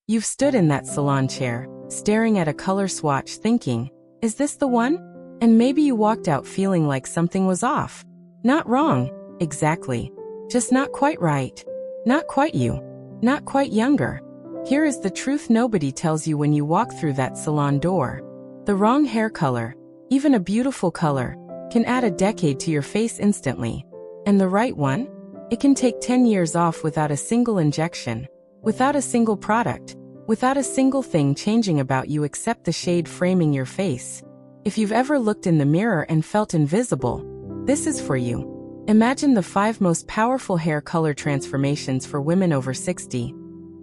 You've stood in that salon chair, staring at a color swatch thinking, is this the one? And maybe you walked out feeling like something was off. Not wrong, exactly. Just not quite right. Not quite you. Not quite younger. Here is the truth nobody tells you when you walk through that salon door. The wrong hair color, even a beautiful color, can add a decade to your face instantly. And the right one? It can take 10 years off without a single injection, without a single product, without a single thing changing about you except the shade framing your face. If you've ever looked in the mirror and felt invisible, this is for you. Imagine the 5 most powerful hair color transformations for women over 60.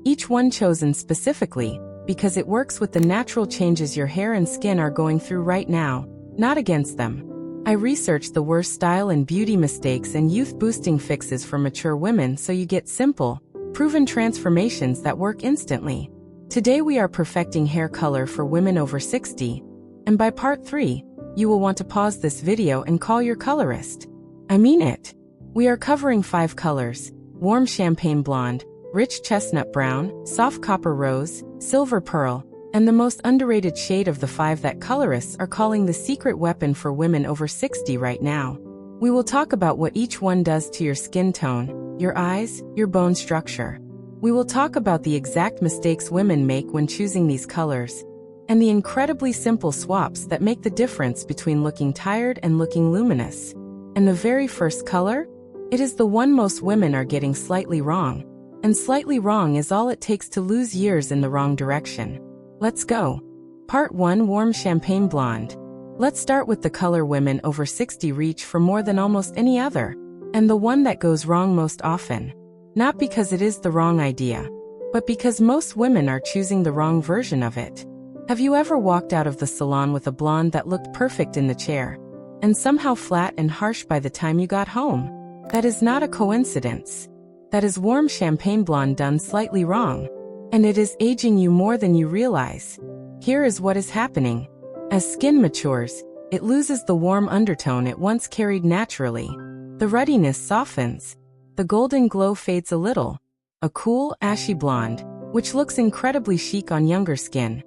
Each one chosen specifically because it works with the natural changes your hair and skin are going through right now, not against them. I researched the worst style and beauty mistakes and youth-boosting fixes for mature women so you get simple, proven transformations that work instantly. Today we are perfecting hair color for women over 60, and by part 3, you will want to pause this video and call your colorist. I mean it. We are covering 5 colors: warm champagne blonde, rich chestnut brown, soft copper rose, silver pearl, and the most underrated shade of the 5 that colorists are calling the secret weapon for women over 60 right now. We will talk about what each one does to your skin tone, your eyes, your bone structure. We will talk about the exact mistakes women make when choosing these colors, and the incredibly simple swaps that make the difference between looking tired and looking luminous. And the very first color? It is the one most women are getting slightly wrong. And slightly wrong is all it takes to lose years in the wrong direction. Let's go. Part 1: Warm Champagne Blonde. Let's start with the color women over 60 reach for more than almost any other, and the one that goes wrong most often. Not because it is the wrong idea, but because most women are choosing the wrong version of it. Have you ever walked out of the salon with a blonde that looked perfect in the chair, and somehow flat and harsh by the time you got home? That is not a coincidence. That is warm champagne blonde done slightly wrong. And it is aging you more than you realize. Here is what is happening. As skin matures, it loses the warm undertone it once carried naturally. The ruddiness softens. The golden glow fades a little. A cool, ashy blonde, which looks incredibly chic on younger skin,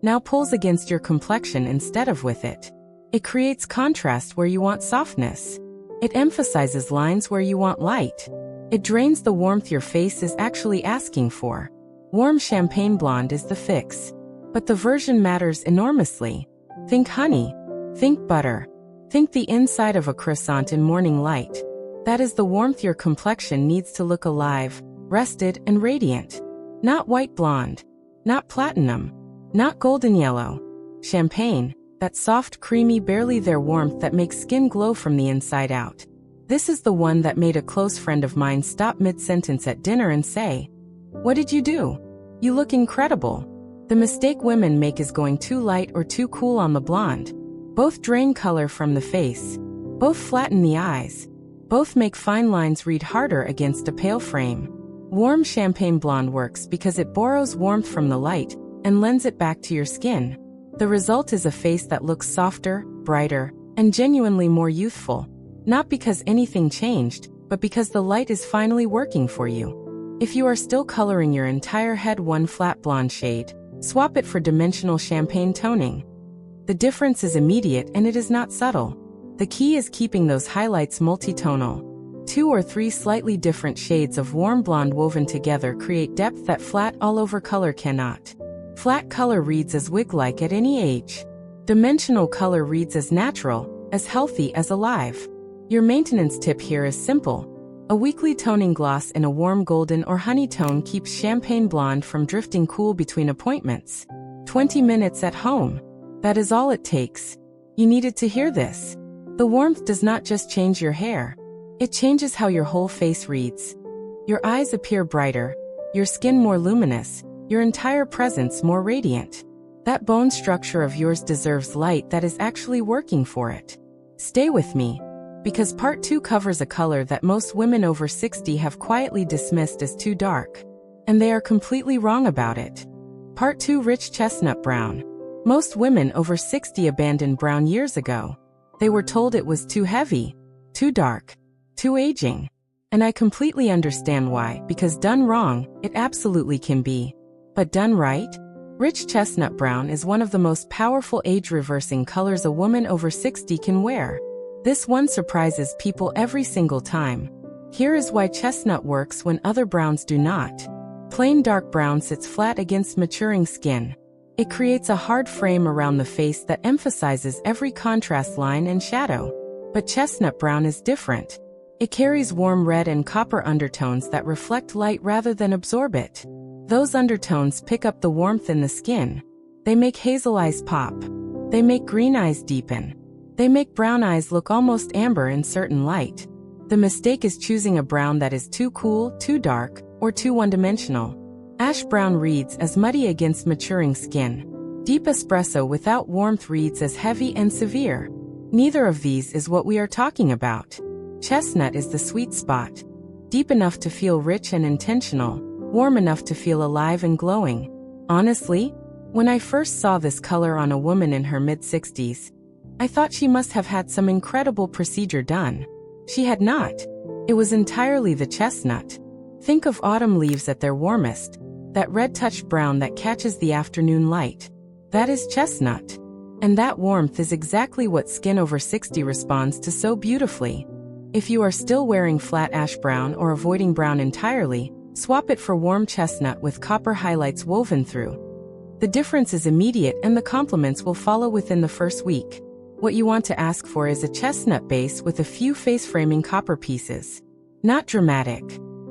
now pulls against your complexion instead of with it. It creates contrast where you want softness. It emphasizes lines where you want light. It drains the warmth your face is actually asking for. Warm champagne blonde is the fix. But the version matters enormously. Think honey. Think butter. Think the inside of a croissant in morning light. That is the warmth your complexion needs to look alive, rested, and radiant. Not white blonde. Not platinum. Not golden yellow. Champagne. That soft, creamy, barely there warmth that makes skin glow from the inside out. This is the one that made a close friend of mine stop mid-sentence at dinner and say, "What did you do? You look incredible." The mistake women make is going too light or too cool on the blonde. Both drain color from the face. Both flatten the eyes. Both make fine lines read harder against a pale frame. Warm champagne blonde works because it borrows warmth from the light and lends it back to your skin. The result is a face that looks softer, brighter, and genuinely more youthful. Not because anything changed, but because the light is finally working for you. If you are still coloring your entire head one flat blonde shade, swap it for dimensional champagne toning. The difference is immediate and it is not subtle. The key is keeping those highlights multitonal. 2 or 3 slightly different shades of warm blonde woven together create depth that flat all-over color cannot. Flat color reads as wig-like at any age. Dimensional color reads as natural, as healthy as alive. Your maintenance tip here is simple. A weekly toning gloss in a warm golden or honey tone keeps champagne blonde from drifting cool between appointments. 20 minutes at home. That is all it takes. You needed to hear this. The warmth does not just change your hair. It changes how your whole face reads. Your eyes appear brighter, your skin more luminous, your entire presence more radiant. That bone structure of yours deserves light that is actually working for it. Stay with me, because part 2 covers a color that most women over 60 have quietly dismissed as too dark. And they are completely wrong about it. Part 2: Rich Chestnut Brown. Most women over 60 abandoned brown years ago. They were told it was too heavy, too dark, too aging. And I completely understand why, because done wrong, it absolutely can be. But done right, rich chestnut brown is one of the most powerful age-reversing colors a woman over 60 can wear. This one surprises people every single time. Here is why chestnut works when other browns do not. Plain dark brown sits flat against maturing skin. It creates a hard frame around the face that emphasizes every contrast line and shadow. But chestnut brown is different. It carries warm red and copper undertones that reflect light rather than absorb it. Those undertones pick up the warmth in the skin. They make hazel eyes pop. They make green eyes deepen. They make brown eyes look almost amber in certain light. The mistake is choosing a brown that is too cool, too dark, or too one-dimensional. Ash brown reads as muddy against maturing skin. Deep espresso without warmth reads as heavy and severe. Neither of these is what we are talking about. Chestnut is the sweet spot. Deep enough to feel rich and intentional, warm enough to feel alive and glowing. Honestly, when I first saw this color on a woman in her mid-60s, I thought she must have had some incredible procedure done. She had not. It was entirely the chestnut. Think of autumn leaves at their warmest. That red-touched brown that catches the afternoon light. That is chestnut. And that warmth is exactly what skin over 60 responds to so beautifully. If you are still wearing flat ash brown or avoiding brown entirely, swap it for warm chestnut with copper highlights woven through. The difference is immediate and the compliments will follow within the first week. What you want to ask for is a chestnut base with a few face-framing copper pieces. Not dramatic.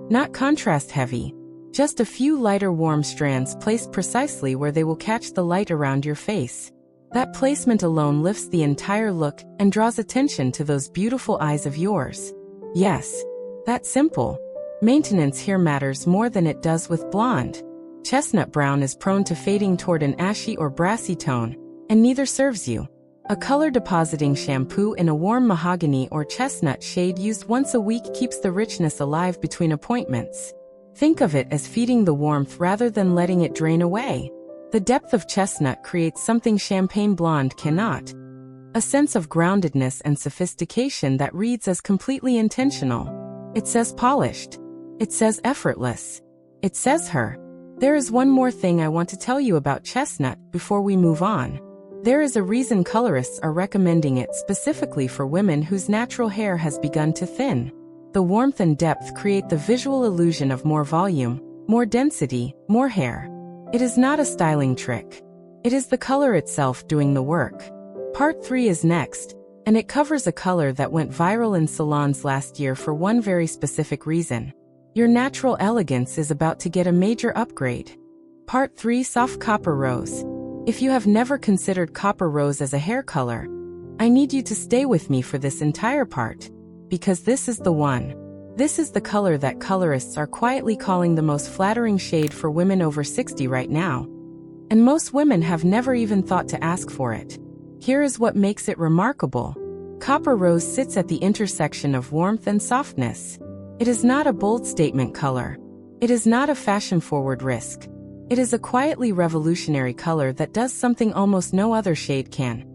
Not contrast-heavy. Just a few lighter warm strands placed precisely where they will catch the light around your face. That placement alone lifts the entire look and draws attention to those beautiful eyes of yours. Yes, that's simple. Maintenance here matters more than it does with blonde. Chestnut brown is prone to fading toward an ashy or brassy tone, and neither serves you. A color-depositing shampoo in a warm mahogany or chestnut shade used once a week keeps the richness alive between appointments. Think of it as feeding the warmth rather than letting it drain away. The depth of chestnut creates something champagne blonde cannot. A sense of groundedness and sophistication that reads as completely intentional. It says polished. It says effortless. It says her. There is one more thing I want to tell you about chestnut before we move on. There is a reason colorists are recommending it specifically for women whose natural hair has begun to thin. The warmth and depth create the visual illusion of more volume, more density, more hair. It is not a styling trick. It is the color itself doing the work. Part 3 is next, and it covers a color that went viral in salons last year for one very specific reason. Your natural elegance is about to get a major upgrade. Part 3 Soft Copper Rose. If you have never considered copper rose as a hair color, I need you to stay with me for this entire part. Because this is the one. This is the color that colorists are quietly calling the most flattering shade for women over 60 right now. And most women have never even thought to ask for it. Here is what makes it remarkable. Copper rose sits at the intersection of warmth and softness. It is not a bold statement color. It is not a fashion-forward risk. It is a quietly revolutionary color that does something almost no other shade can.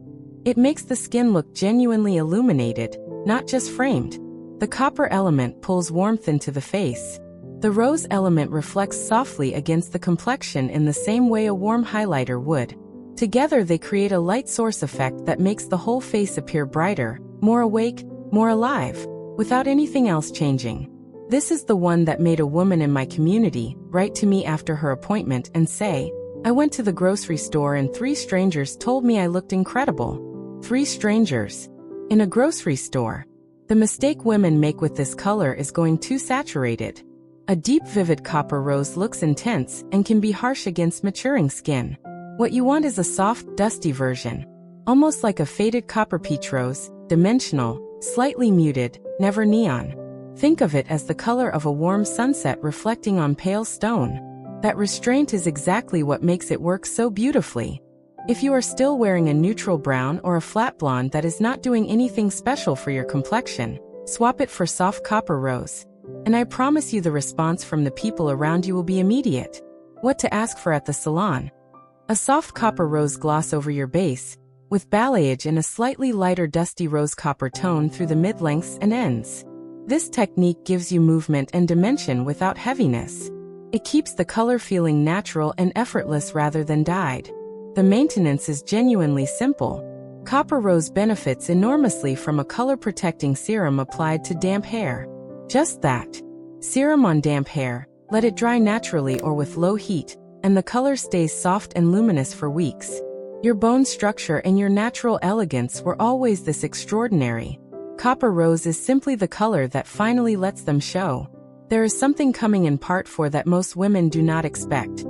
It makes the skin look genuinely illuminated, not just framed. The copper element pulls warmth into the face. The rose element reflects softly against the complexion in the same way a warm highlighter would. Together they create a light source effect that makes the whole face appear brighter, more awake, more alive, without anything else changing. This is the one that made a woman in my community write to me after her appointment and say, "I went to the grocery store and 3 strangers told me I looked incredible." 3 strangers. In a grocery store. The mistake women make with this color is going too saturated. A deep vivid copper rose looks intense and can be harsh against maturing skin. What you want is a soft, dusty version. Almost like a faded copper peach rose, dimensional, slightly muted, never neon. Think of it as the color of a warm sunset reflecting on pale stone. That restraint is exactly what makes it work so beautifully. If you are still wearing a neutral brown or a flat blonde that is not doing anything special for your complexion, swap it for soft copper rose. And I promise you the response from the people around you will be immediate. What to ask for at the salon? A soft copper rose gloss over your base, with balayage in a slightly lighter dusty rose copper tone through the mid-lengths and ends. This technique gives you movement and dimension without heaviness. It keeps the color feeling natural and effortless rather than dyed. The maintenance is genuinely simple. Copper Rose benefits enormously from a color-protecting serum applied to damp hair. Just that. Serum on damp hair, let it dry naturally or with low heat, and the color stays soft and luminous for weeks. Your bone structure and your natural elegance were always this extraordinary. Copper Rose is simply the color that finally lets them show. There is something coming in part 4 that most women do not expect.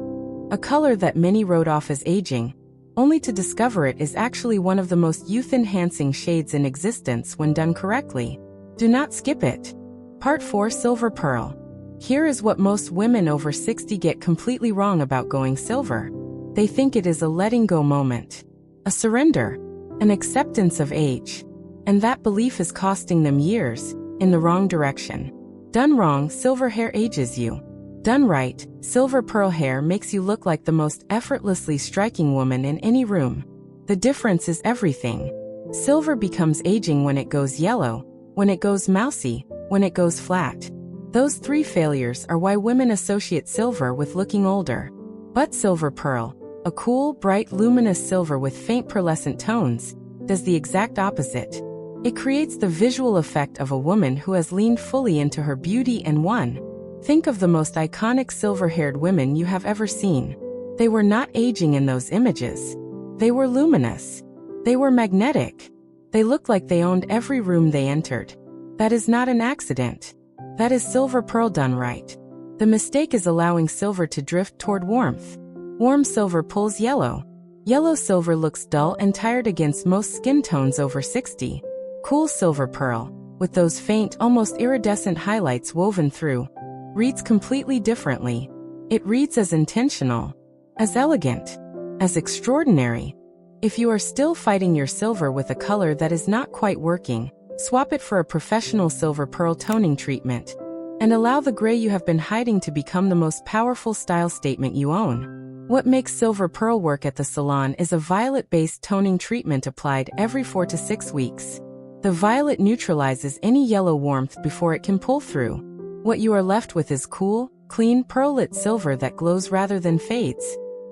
A color that many wrote off as aging, only to discover it is actually one of the most youth-enhancing shades in existence when done correctly. Do not skip it. Part 4, Silver Pearl. Here is what most women over 60 get completely wrong about going silver. They think it is a letting go moment, a surrender, an acceptance of age. And that belief is costing them years, in the wrong direction. Done wrong, silver hair ages you. Done right, silver pearl hair makes you look like the most effortlessly striking woman in any room. The difference is everything. Silver becomes aging when it goes yellow, when it goes mousy, when it goes flat. Those 3 failures are why women associate silver with looking older. But silver pearl, a cool, bright, luminous silver with faint pearlescent tones, does the exact opposite. It creates the visual effect of a woman who has leaned fully into her beauty and won. Think of the most iconic silver-haired women you have ever seen. They were not aging in those images. They were luminous. They were magnetic. They looked like they owned every room they entered. That is not an accident. That is silver pearl done right. The mistake is allowing silver to drift toward warmth. Warm silver pulls yellow. Yellow silver looks dull and tired against most skin tones over 60. Cool silver pearl, with those faint, almost iridescent highlights woven through, reads completely differently. It reads as intentional, as elegant, as extraordinary. If you are still fighting your silver with a color that is not quite working, swap it for a professional silver pearl toning treatment, and allow the gray you have been hiding to become the most powerful style statement you own. What makes silver pearl work at the salon is a violet-based toning treatment applied every 4 to 6 weeks. The violet neutralizes any yellow warmth before it can pull through. What you are left with is cool, clean, pearl-lit silver that glows rather than fades.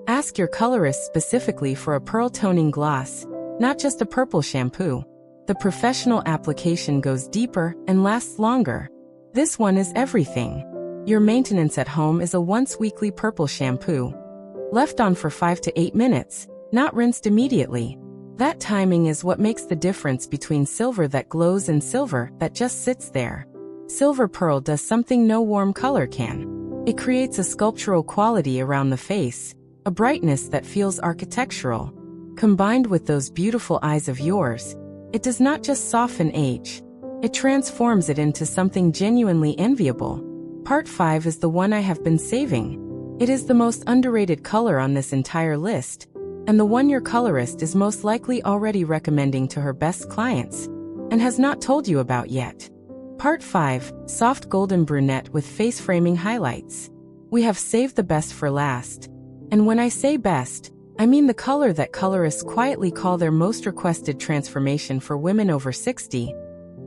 Ask your colorist specifically for a pearl toning gloss, not just a purple shampoo. The professional application goes deeper and lasts longer. This one is everything. Your maintenance at home is a once-weekly purple shampoo. Left on for 5 to 8 minutes, not rinsed immediately. That timing is what makes the difference between silver that glows and silver that just sits there. Silver pearl does something no warm color can. It creates a sculptural quality around the face, a brightness that feels architectural. Combined with those beautiful eyes of yours, it does not just soften age. It transforms it into something genuinely enviable. Part 5 is the one I have been saving. It is the most underrated color on this entire list, and the one your colorist is most likely already recommending to her best clients, and has not told you about yet. Part 5, Soft Golden Brunette with Face Framing Highlights. We have saved the best for last. And when I say best, I mean the color that colorists quietly call their most requested transformation for women over 60.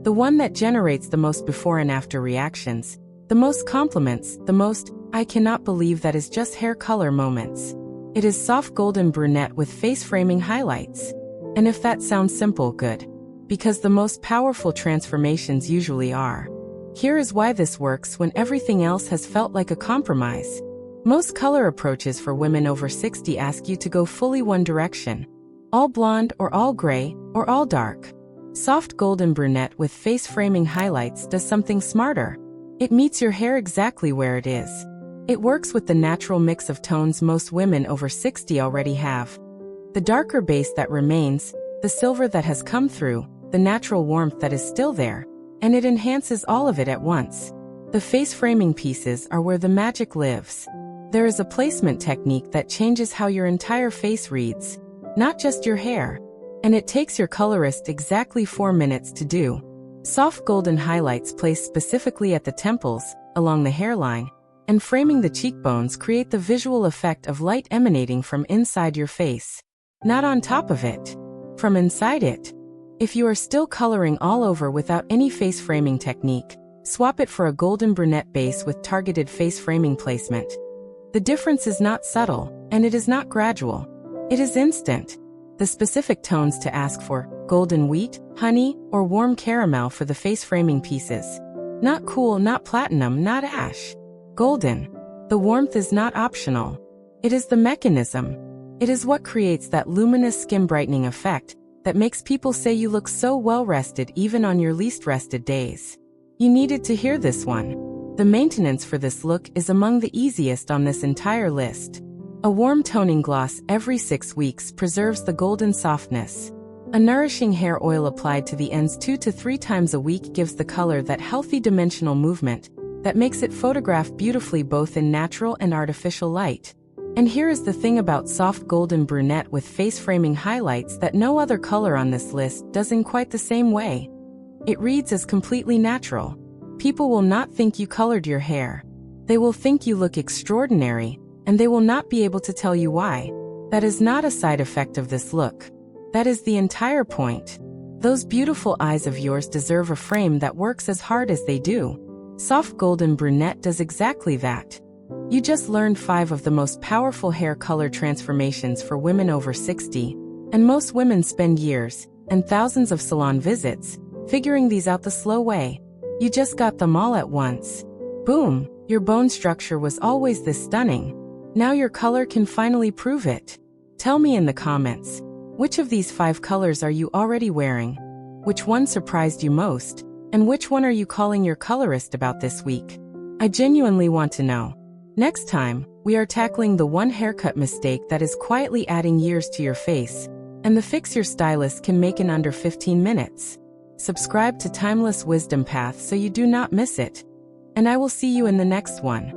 The one that generates the most before and after reactions, the most compliments, the most, I cannot believe that is just hair color moments. It is Soft Golden Brunette with Face Framing Highlights. And if that sounds simple, good. Because the most powerful transformations usually are. Here is why this works when everything else has felt like a compromise. Most color approaches for women over 60 ask you to go fully one direction. All blonde or all gray or all dark. Soft Golden Brunette with Face Framing Highlights does something smarter. It meets your hair exactly where it is. It works with the natural mix of tones most women over 60 already have. The darker base that remains, the silver that has come through, the natural warmth that is still there, and it enhances all of it at once. The face framing pieces are where the magic lives. There is a placement technique that changes how your entire face reads, not just your hair, and it takes your colorist exactly 4 minutes to do. Soft golden highlights placed specifically at the temples, along the hairline, and framing the cheekbones create the visual effect of light emanating from inside your face. Not on top of it. From inside it. If you are still coloring all over without any face framing technique, swap it for a golden brunette base with targeted face framing placement. The difference is not subtle, and it is not gradual. It is instant. The specific tones to ask for: golden wheat, honey, or warm caramel for the face framing pieces. Not cool, not platinum, not ash. Golden. The warmth is not optional. It is the mechanism. It is what creates that luminous skin brightening effect that makes people say you look so well rested even on your least rested days. You needed to hear this one. The maintenance for this look is among the easiest on this entire list. A warm toning gloss every 6 weeks preserves the golden softness. A nourishing hair oil applied to the ends 2 to 3 times a week gives the color that healthy dimensional movement that makes it photograph beautifully both in natural and artificial light. And here is the thing about soft golden brunette with face framing highlights that no other color on this list does in quite the same way. It reads as completely natural. People will not think you colored your hair. They will think you look extraordinary, and they will not be able to tell you why. That is not a side effect of this look. That is the entire point. Those beautiful eyes of yours deserve a frame that works as hard as they do. Soft golden brunette does exactly that. You just learned 5 of the most powerful hair color transformations for women over 60, and most women spend years and thousands of salon visits figuring these out the slow way. You just got them all at once. Boom! Your bone structure was always this stunning. Now your color can finally prove it. Tell me in the comments, which of these 5 colors are you already wearing? Which one surprised you most? And which one are you calling your colorist about this week? I genuinely want to know. Next time, we are tackling the one haircut mistake that is quietly adding years to your face, and the fix your stylist can make in under 15 minutes. Subscribe to Timeless Wisdom Path so you do not miss it. And I will see you in the next one.